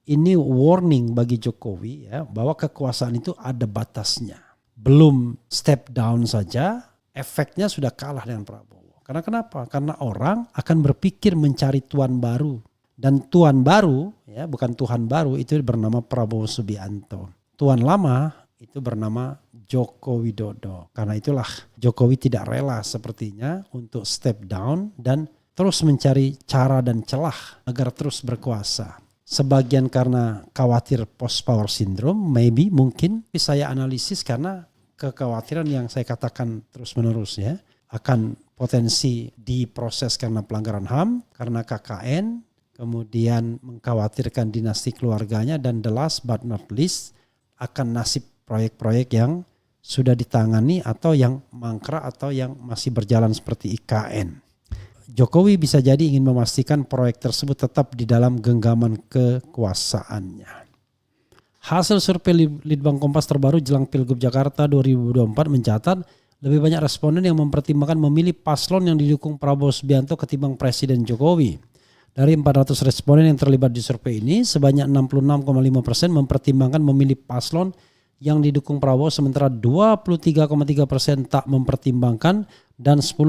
ini warning bagi Jokowi ya, bahwa kekuasaan itu ada batasnya. Belum step down saja, efeknya sudah kalah dengan Prabowo. Karena kenapa? Karena orang akan berpikir mencari tuan baru. Dan tuan baru, ya bukan Tuhan baru, itu bernama Prabowo Subianto. Tuan lama itu bernama Joko Widodo. Karena itulah Jokowi tidak rela sepertinya untuk step down dan terus mencari cara dan celah agar terus berkuasa. Sebagian karena khawatir post power syndrome, mungkin saya analisis karena kekhawatiran yang saya katakan terus menerus ya, akan potensi diproses karena pelanggaran HAM, karena KKN, kemudian mengkhawatirkan dinasti keluarganya, dan the last but not least akan nasib proyek-proyek yang sudah ditangani atau yang mangkrak atau yang masih berjalan seperti IKN. Jokowi bisa jadi ingin memastikan proyek tersebut tetap di dalam genggaman kekuasaannya. Hasil survei Litbang Kompas terbaru jelang Pilgub Jakarta 2024 mencatat lebih banyak responden yang mempertimbangkan memilih paslon yang didukung Prabowo Subianto ketimbang Presiden Jokowi. Dari 400 responden yang terlibat di survei ini, sebanyak 66,5% mempertimbangkan memilih paslon yang didukung Prabowo, sementara 23,3% tak mempertimbangkan dan 10,2%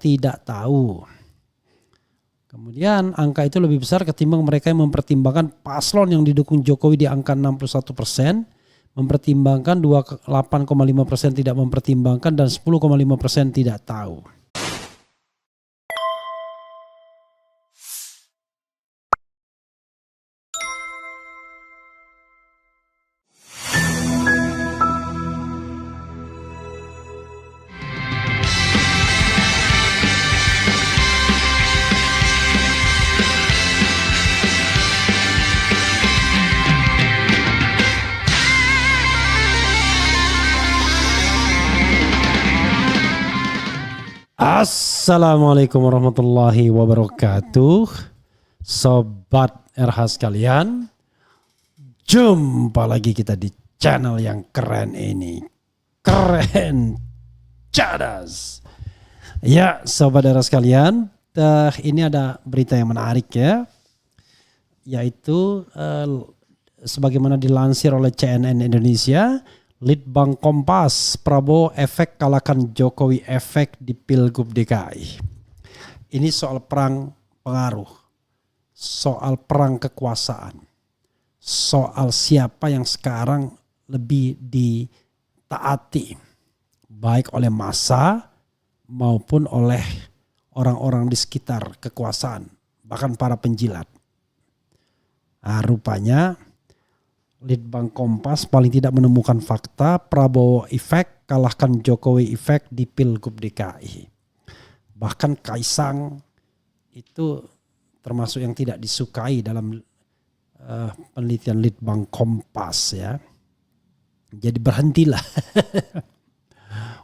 tidak tahu. Kemudian angka itu lebih besar ketimbang mereka yang mempertimbangkan paslon yang didukung Jokowi di angka 61%, mempertimbangkan 28,5% tidak mempertimbangkan dan 10,5% tidak tahu. Assalamualaikum warahmatullahi wabarakatuh. Sobat RH sekalian, jumpa lagi kita di channel yang keren ini. Keren cadas. Ya Sobat RH sekalian, ini ada berita yang menarik ya. Yaitu sebagaimana dilansir oleh CNN Indonesia, Litbang Kompas, Prabowo efek kalahkan Jokowi efek di Pilgub DKI. Ini soal perang pengaruh, soal perang kekuasaan, soal siapa yang sekarang lebih ditaati, baik oleh massa maupun oleh orang-orang di sekitar kekuasaan, bahkan para penjilat. Nah, rupanya Litbang Kompas paling tidak menemukan fakta Prabowo efek kalahkan Jokowi efek di Pilgub DKI. Bahkan Kaisang itu termasuk yang tidak disukai dalam penelitian Litbang Kompas ya. Jadi berhentilah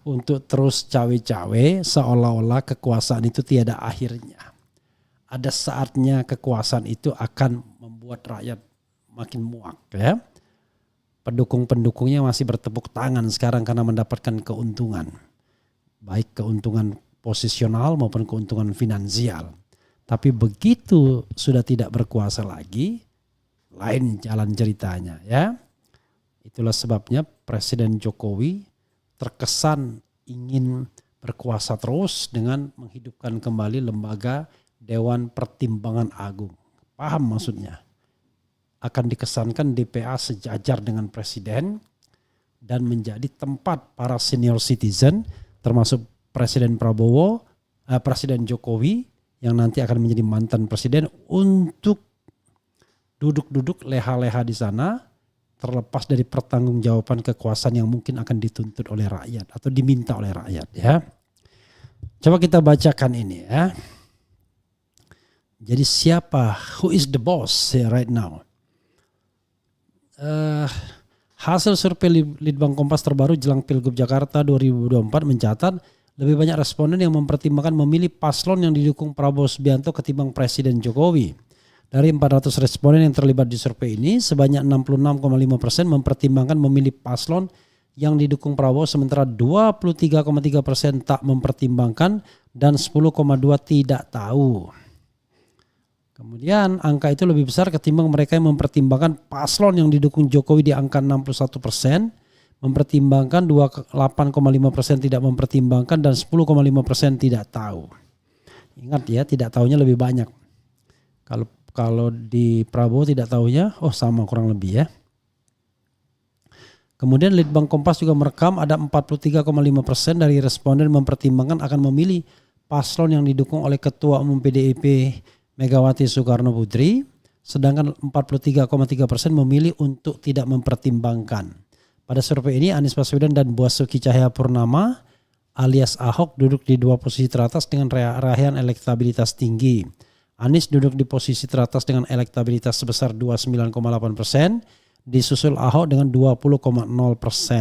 untuk terus cawe-cawe seolah-olah kekuasaan itu tiada akhirnya. Ada saatnya kekuasaan itu akan membuat rakyat makin muak ya. Pendukung-pendukungnya masih bertepuk tangan sekarang karena mendapatkan keuntungan. Baik keuntungan posisional maupun keuntungan finansial. Tapi begitu sudah tidak berkuasa lagi, lain jalan ceritanya ya. Itulah sebabnya Presiden Jokowi terkesan ingin berkuasa terus dengan menghidupkan kembali lembaga Dewan Pertimbangan Agung. Paham maksudnya? Akan dikesankan DPA sejajar dengan presiden dan menjadi tempat para senior citizen termasuk Presiden Prabowo, Presiden Jokowi yang nanti akan menjadi mantan presiden untuk duduk-duduk leha-leha di sana terlepas dari pertanggungjawaban kekuasaan yang mungkin akan dituntut oleh rakyat atau diminta oleh rakyat ya. Coba kita bacakan ini ya. Jadi siapa, who is the boss right now? Hasil survei Litbang Kompas terbaru jelang Pilgub Jakarta 2024 mencatat lebih banyak responden yang mempertimbangkan memilih paslon yang didukung Prabowo Subianto ketimbang Presiden Jokowi. Dari 400 responden yang terlibat di survei ini, sebanyak 66,5% mempertimbangkan memilih paslon yang didukung Prabowo, sementara 23,3% tak mempertimbangkan dan 10,2% tidak tahu. Kemudian angka itu lebih besar ketimbang mereka yang mempertimbangkan paslon yang didukung Jokowi di angka 61%, mempertimbangkan 28,5% tidak mempertimbangkan dan 10,5% tidak tahu. Ingat ya, tidak tahunya lebih banyak. Kalau di Prabowo tidak tahunya, sama kurang lebih ya. Kemudian Litbang Kompas juga merekam ada 43,5% dari responden mempertimbangkan akan memilih paslon yang didukung oleh Ketua Umum PDIP Megawati Soekarno Putri, sedangkan 43,3% memilih untuk tidak mempertimbangkan. Pada survei ini Anies Baswedan dan Basuki Cahayapurnama alias Ahok duduk di dua posisi teratas dengan raihan elektabilitas tinggi. Anies duduk di posisi teratas dengan elektabilitas sebesar 29,8%, disusul Ahok dengan 20,0%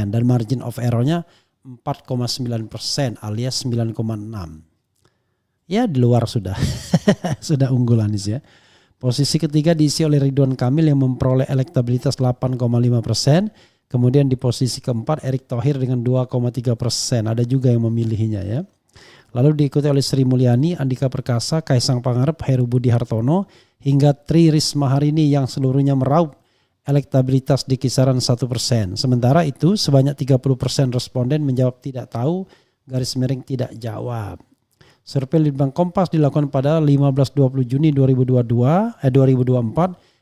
dan margin of error-nya 4,9% alias 9,6. Ya di luar sudah sudah unggul Anies ya. Posisi ketiga diisi oleh Ridwan Kamil yang memperoleh elektabilitas 8,5%. Kemudian di posisi keempat Erick Thohir dengan 2,3%. Ada juga yang memilihnya ya. Lalu diikuti oleh Sri Mulyani, Andika Perkasa, Kaisang Pangarep, Heru Budi Hartono hingga Tri Risma Harini yang seluruhnya meraup elektabilitas di kisaran 1%. Sementara itu sebanyak 30% responden menjawab tidak tahu, _tidak jawab. Survei Litbang Kompas dilakukan pada 15-20 Juni 2024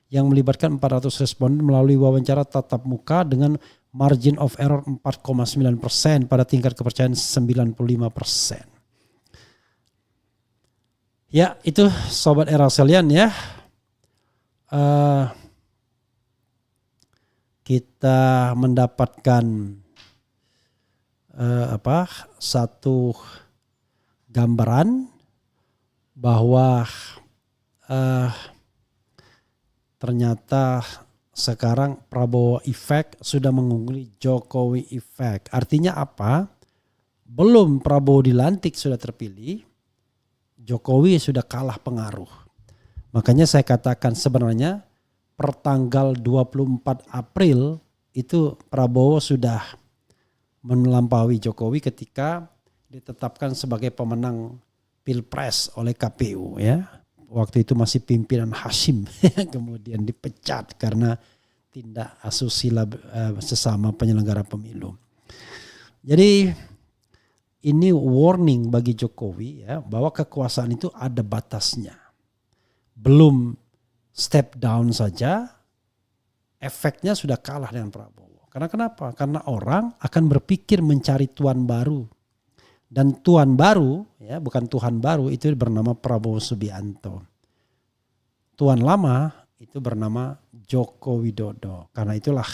yang melibatkan 400 responden melalui wawancara tatap muka dengan margin of error 4,9% pada tingkat kepercayaan 95%. Ya itu Sobat Era sekalian ya. Kita mendapatkan satu gambaran bahwa ternyata sekarang Prabowo effect sudah mengungguli Jokowi effect. Artinya apa? Belum Prabowo dilantik sudah terpilih, Jokowi sudah kalah pengaruh. Makanya saya katakan sebenarnya per tanggal 24 April itu Prabowo sudah melampaui Jokowi ketika ditetapkan sebagai pemenang Pilpres oleh KPU ya. Waktu itu masih pimpinan Hashim kemudian dipecat karena tindak asusila sesama penyelenggara pemilu. Jadi ini warning bagi Jokowi ya bahwa kekuasaan itu ada batasnya. Belum step down saja efeknya sudah kalah dengan Prabowo. Karena kenapa? Karena orang akan berpikir mencari tuan baru. Dan tuan baru, ya bukan Tuhan baru, itu bernama Prabowo Subianto. Tuan lama itu bernama Joko Widodo. Karena itulah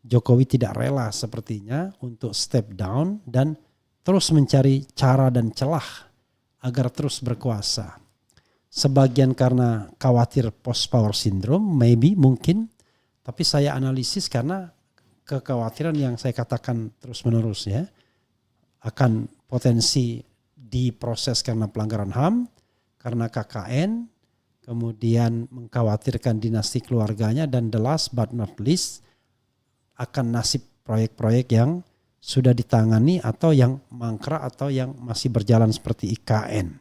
Jokowi tidak rela sepertinya untuk step down dan terus mencari cara dan celah agar terus berkuasa. Sebagian karena khawatir post power syndrome, mungkin. Tapi saya analisis karena kekhawatiran yang saya katakan terus menerus ya. Akan potensi diproses karena pelanggaran HAM, karena KKN, kemudian mengkhawatirkan dinasti keluarganya, dan the last but not least akan nasib proyek-proyek yang sudah ditangani atau yang mangkrak atau yang masih berjalan seperti IKN.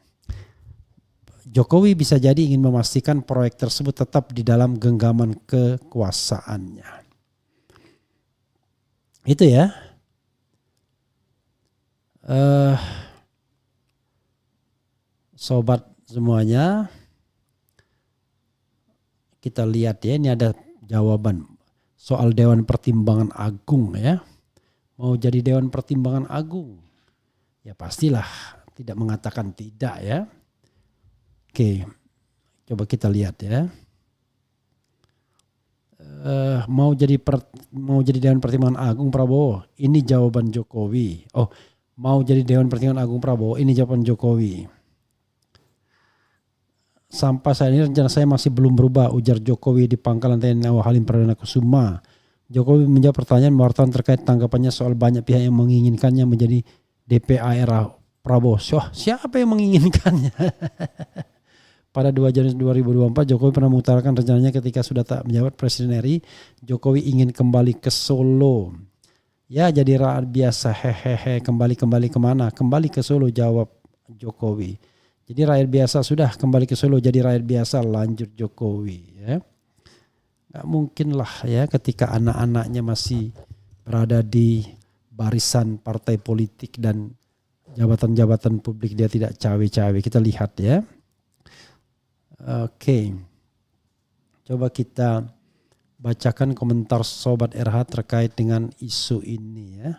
Jokowi bisa jadi ingin memastikan proyek tersebut tetap di dalam genggaman kekuasaannya. Itu ya. Sobat semuanya, kita lihat ya, ini ada jawaban soal Dewan Pertimbangan Agung ya. Mau jadi Dewan Pertimbangan Agung? Ya pastilah tidak mengatakan tidak ya. Oke, coba kita lihat ya. Mau jadi Dewan Pertimbangan Agung Prabowo? Ini jawaban Jokowi. Mau jadi Dewan Pertimbangan Agung Prabowo? Ini jawaban Jokowi. Sampai saat ini rencana saya masih belum berubah, ujar Jokowi di Pangkalan TNI Halim Perdana Kusuma. Jokowi menjawab pertanyaan wartawan terkait tanggapannya soal banyak pihak yang menginginkannya menjadi DPA era Prabowo. Siapa yang menginginkannya? Pada 2 Januari 2024 Jokowi pernah mengutarakan rencananya ketika sudah tak menjabat Presiden RI, Jokowi ingin kembali ke Solo. Ya jadi rakyat biasa, kembali kemana? Kembali ke Solo, jawab Jokowi. Jadi rakyat biasa sudah kembali ke Solo jadi rakyat biasa, lanjut Jokowi ya. Gak mungkin lah ya ketika anak-anaknya masih berada di barisan partai politik dan jabatan-jabatan publik dia tidak cawe-cawe. Kita lihat ya. Oke. Coba kita bacakan komentar Sobat RH terkait dengan isu ini ya.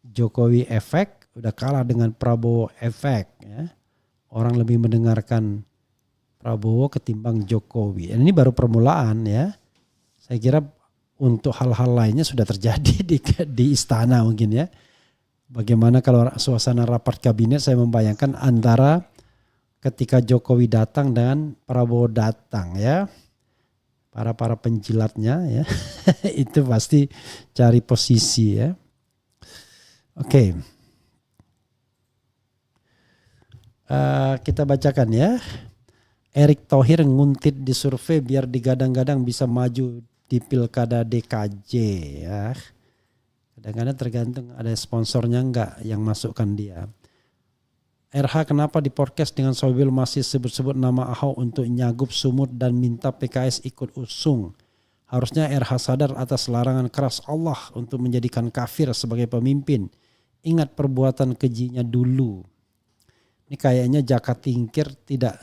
Jokowi efek udah kalah dengan Prabowo efek ya. Orang lebih mendengarkan Prabowo ketimbang Jokowi. Dan ini baru permulaan ya. Saya kira untuk hal-hal lainnya sudah terjadi di istana mungkin ya. Bagaimana kalau suasana rapat kabinet, saya membayangkan antara ketika Jokowi datang dan Prabowo datang ya. Para penjilatnya ya. Itu pasti cari posisi ya. Oke. Kita bacakan ya. Erick Thohir nguntit di survei biar digadang-gadang bisa maju di pilkada DKJ ya. Kadang-kadang tergantung ada sponsornya enggak yang masukkan dia. RH kenapa di podcast dengan Sohibul masih sebut-sebut nama Ahok untuk nyagup Sumut dan minta PKS ikut usung. Harusnya RH sadar atas larangan keras Allah untuk menjadikan kafir sebagai pemimpin. Ingat perbuatan kejinya dulu. Ini kayaknya Jaka Tingkir tidak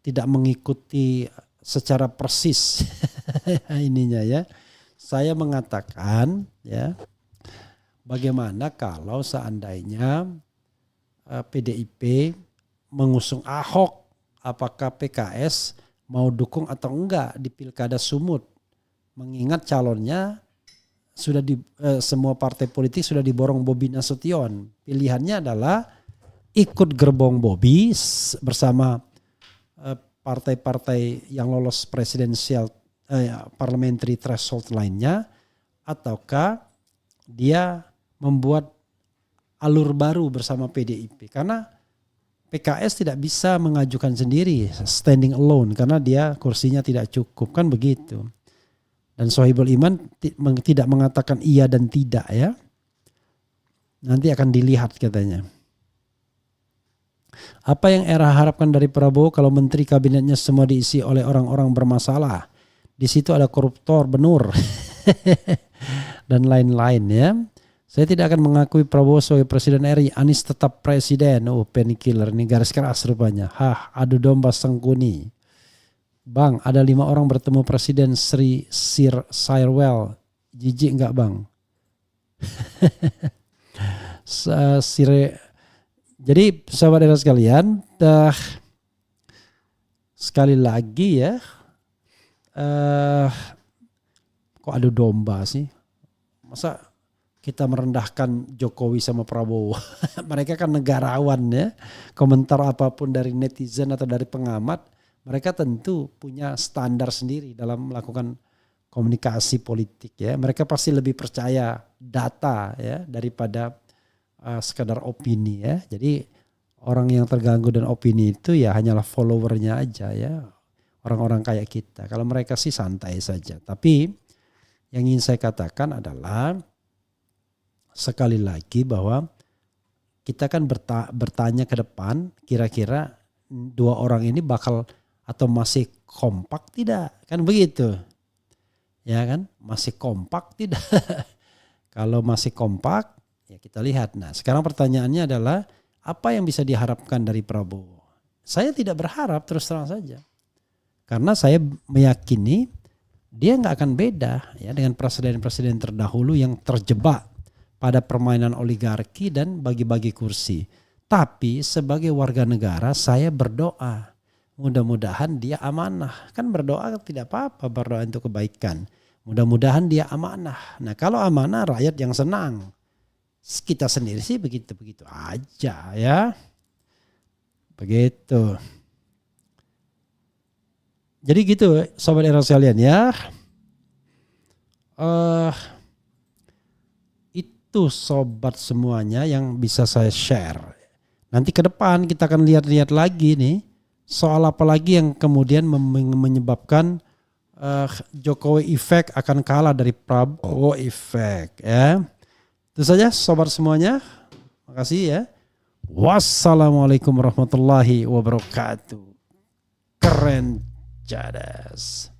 tidak mengikuti secara persis ininya ya. Saya mengatakan ya, bagaimana kalau seandainya PDIP mengusung Ahok, apakah PKS mau dukung atau enggak di Pilkada Sumut? Mengingat calonnya sudah semua partai politik sudah diborong Bobi Nasution. Pilihannya adalah ikut gerbong Bobi bersama partai-partai yang lolos presidensial parliamentary threshold lainnya, ataukah dia membuat alur baru bersama PDIP. Karena PKS tidak bisa mengajukan sendiri standing alone karena dia kursinya tidak cukup, kan begitu. Dan Sohibul Iman tidak mengatakan iya dan tidak ya. Nanti akan dilihat katanya. Apa yang era harapkan dari Prabowo kalau menteri kabinetnya semua diisi oleh orang-orang bermasalah? Di situ ada koruptor, benur, dan lain-lain ya. Saya tidak akan mengakui Prabowo sebagai presiden RI. Anies tetap presiden. Oh, painkiller ini garis keras rupanya. Adu domba sengkuni. Bang, ada 5 orang bertemu Presiden Sri Sirwell. Jijik enggak bang? Jadi sahabat era sekalian, sekali lagi ya, kok adu domba sih? Masa kita merendahkan Jokowi sama Prabowo? Mereka kan negarawan ya. Komentar apapun dari netizen atau dari pengamat, mereka tentu punya standar sendiri dalam melakukan komunikasi politik ya. Mereka pasti lebih percaya data ya daripada sekadar opini ya. Jadi orang yang terganggu dan opini itu ya hanyalah followernya aja ya. Orang-orang kayak kita. Kalau mereka sih santai saja. Tapi yang ingin saya katakan adalah sekali lagi bahwa kita kan bertanya ke depan kira-kira 2 orang ini bakal atau masih kompak tidak? Kan begitu. Ya kan? Masih kompak tidak? Kalau masih kompak ya kita lihat. Nah sekarang pertanyaannya adalah apa yang bisa diharapkan dari Prabowo? Saya tidak berharap terus terang saja. Karena saya meyakini dia nggak akan beda ya dengan presiden-presiden terdahulu yang terjebak pada permainan oligarki dan bagi-bagi kursi. Tapi sebagai warga negara saya berdoa. Mudah-mudahan dia amanah. Kan berdoa tidak apa-apa, berdoa untuk kebaikan. Mudah-mudahan dia amanah. Nah kalau amanah rakyat yang senang. Kita sendiri sih begitu-begitu aja ya. Begitu. Jadi gitu sobat era sekalian ya. Itu sobat semuanya yang bisa saya share. Nanti ke depan kita akan lihat-lihat lagi nih. Soal apa lagi yang kemudian menyebabkan Jokowi efek akan kalah dari Prabowo efek ya. Itu saja sobat semuanya. Makasih ya. Wassalamualaikum warahmatullahi wabarakatuh. Keren Cadas.